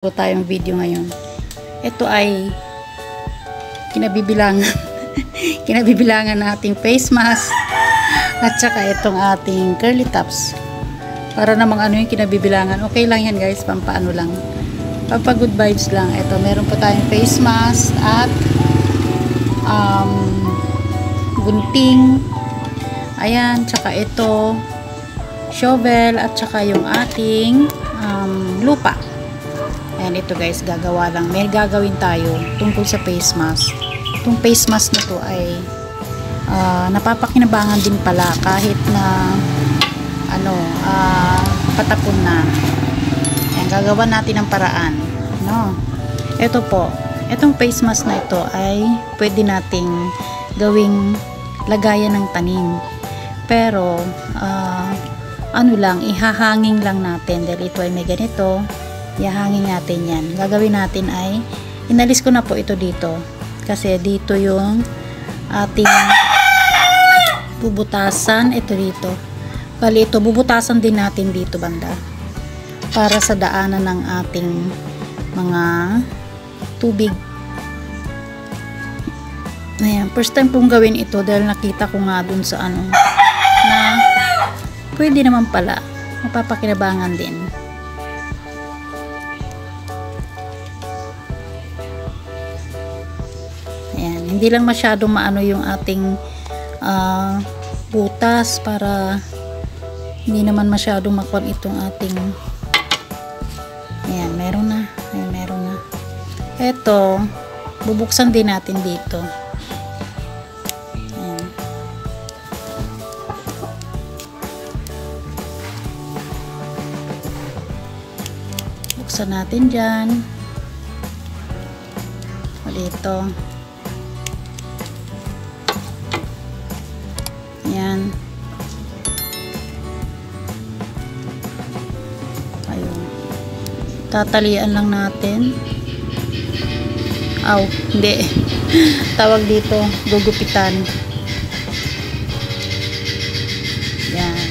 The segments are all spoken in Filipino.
Tayong video ngayon. Ito ay kinabibilangan kinabibilangan nating face mask at saka itong ating curly tops. Para namang ano yung kinabibilangan. Okay lang yan guys, pampaano lang. Pampa good vibes lang. Ito, meron po tayong face mask at gunting. Ayan, tsaka ito shovel at saka yung ating lupa. Ayan, ito guys, gagawa lang. May gagawin tayo tungkol sa face mask. Itong face mask na to ay napapakinabangan din pala kahit na patapon na. Ayan, gagawa natin ng paraan. No? Ito po, itong face mask na ito ay pwede nating gawing lagayan ng tanim. Pero, ihahanging lang natin dahil ito ay may ganito. Ihahangin natin yan. Gagawin natin ay inalis ko na po ito dito kasi dito yung ating bubutasan. Ito dito. Bali ito, bubutasan din natin dito banda para sa daanan ng ating mga tubig. Ayan, first time pong gawin ito dahil nakita ko nga dun sa na pwede naman pala mapapakinabangan din. Ayan, hindi lang masyadong maano yung ating butas para hindi naman masyadong makuha itong ating. Ayan, meron na. Ayan, meron na. Ito, bubuksan din natin dito. Ayan. Buksan natin dyan. Dito. Ayan. Ayun. Tatalian lang natin. Aw, hindi. Tawag dito, gugupitan. Ayan.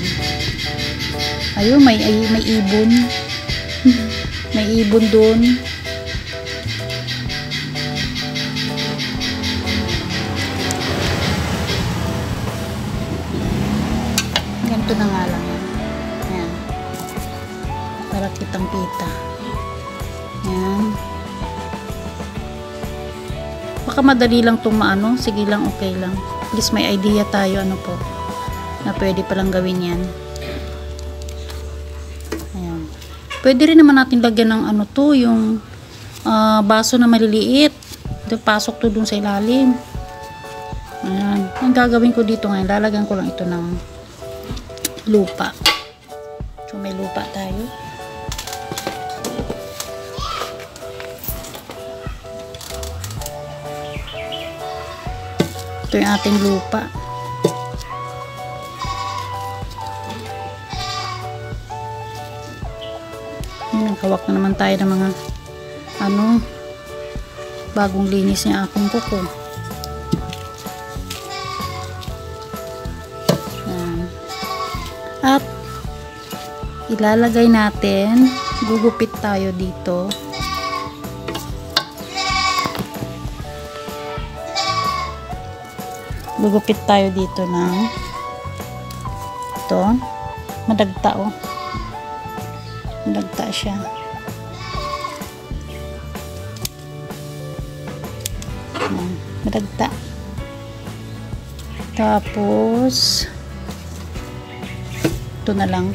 Ayun, may ibon. May ibon doon. Ganito na nga lang yan. Ayan. Para kitang kita. Ayan. Baka madali lang itong maano. Sige lang, okay lang. At least may idea tayo po. Na pwede palang gawin yan. Ayan. Pwede rin naman natin lagyan ng yung baso na maliliit. Pasok to dun sa ilalim. Ayan. Ang gagawin ko dito ngayon, lalagyan ko lang ito ng lupa. So may lupa tayo. Ito yung ating lupa. Nagkawak na naman tayo ng mga bagong linis niya akong kuko. At ilalagay natin, gugupit tayo dito. Gugupit tayo dito ng ito, madagta madagta siya. Madagta. Tapos ito na lang.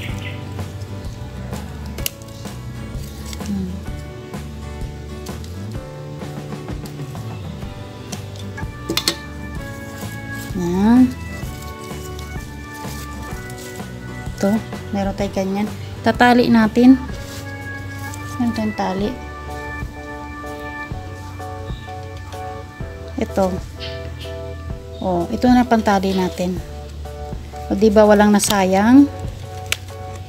Ito, meron tayo ganyan. Tatali natin. Meron tayong tali. Ito. Ito na pantali natin. O, diba walang nasayang?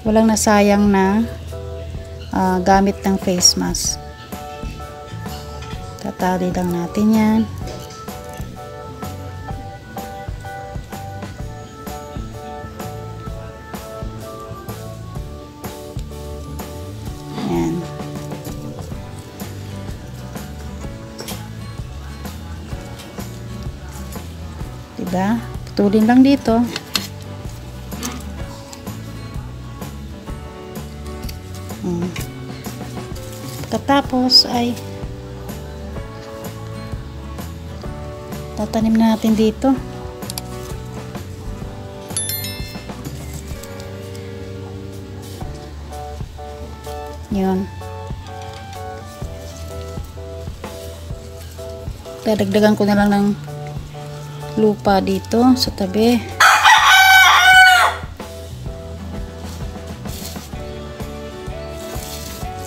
Walang nasayang na gamit ng face mask. Tatali lang natin yan. Ayan. Diba? Putulin lang dito. Pagkatapos ay tatanim natin dito. Yun. Dadagdagan ko na lang ng lupa dito sa tabi.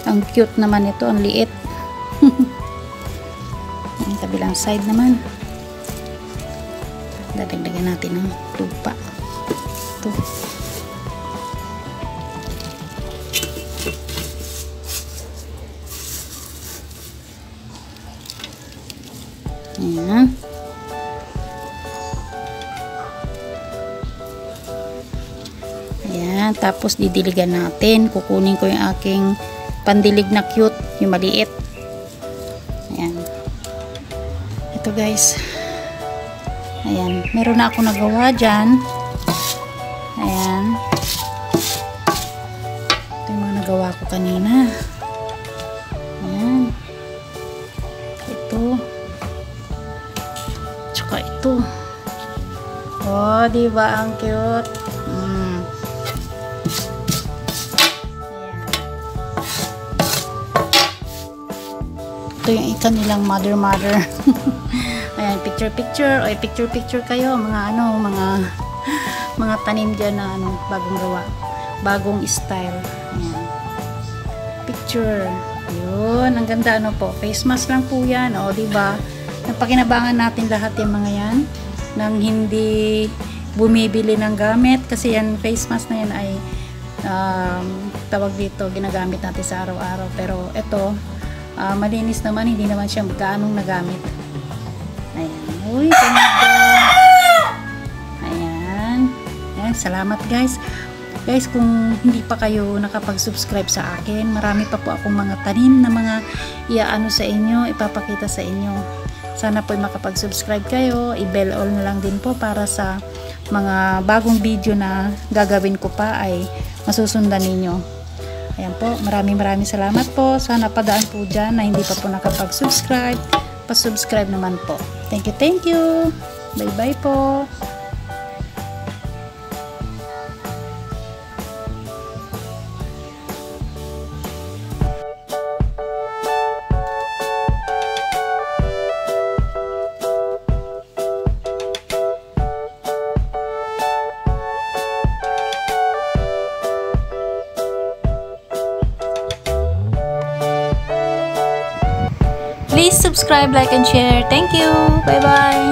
Ang cute naman ito, ang liit. Ang kabilang side naman. Dadagdagan natin ng lupa. Ito. Ayan. Ayan. Tapos didiligan natin. Kukunin ko yung aking pandilig na cute. Yung maliit. Ayan. Ito guys. Ayan. Meron na ako nagawa dyan. Ayan. Ito yung mga nagawa ko kanina. Ayan. Ito. Tsaka ito. Oh, diba ang cute? Ayan. Ito yung kanilang mother. Ayan, picture. O, picture kayo. Mga mga tanim dyan na bagong gawa. Bagong style. Ayan. Picture. Yun, ang ganda po. Face mask lang po yan. O, diba? Napakinabangan natin lahat yung mga yan nang hindi bumibili ng gamit kasi yan face mask na yan ay tawag dito ginagamit natin sa araw-araw, pero ito malinis naman, hindi naman siya gaanong nagamit. Ayan, uy, ayan, salamat guys, kung hindi pa kayo nakapag-subscribe sa akin, marami pa po akong mga tanim na mga iaano sa inyo, ipapakita sa inyo. Sana po makapag-subscribe kayo, i-bell all na lang din po para sa mga bagong video na gagawin ko pa ay masusundan ninyo. Ayan po, maraming salamat po. Sana padaan po dyan na hindi pa po nakapag-subscribe. Pa-subscribe naman po. Thank you. Bye-bye po. Please subscribe, like, and share. Thank you. Bye-bye.